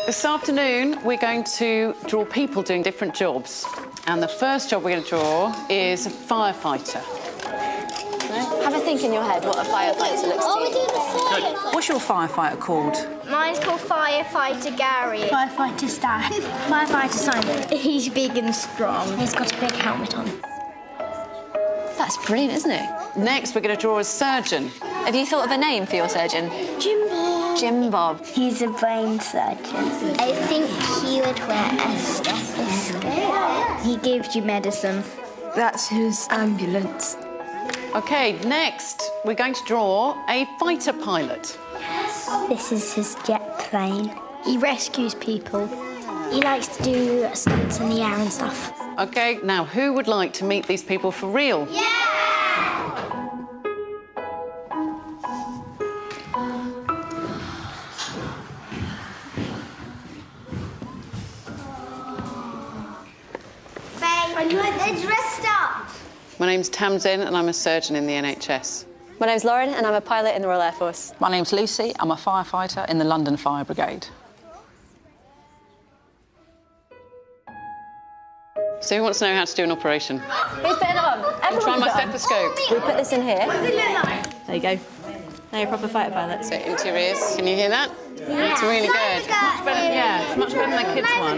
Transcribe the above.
This afternoon, we're going to draw people doing different jobs. And the first job we're going to draw is a firefighter. Have a think in your head what a firefighter looks like. Oh, we're doing the same. What's your firefighter called? Mine's called Firefighter Gary. Firefighter Está. Firefighter Simon. He's big and strong. He's got a big helmet on. That's brilliant, isn't it? Next, we're going to draw a surgeon. Have you thought of a name for your surgeon? Jim Bob. Jim Bob. He's a brain surgeon. I think he would wear a stethoscope. He gives you medicine. That's his ambulance. OK, next, we're going to draw a fighter pilot. This is his jet plane. He rescues people. He likes to do stunts in the air and stuff. OK, now, who would like to meet these people for real? Yeah! They're dressed up. My name's Tamsin, and I'm a surgeon in the NHS. My name's Lauren, and I'm a pilot in the Royal Air Force. My name's Lucy. I'm a firefighter in the London Fire Brigade. So who wants to know how to do an operation? Who's putting it on? I'll try my stethoscope. We put this in here. There you go. Now you're a proper fighter pilot. So into your ears. Can you hear that? Yeah. It's really good. It's much better, yeah, it's much better than the kids' one.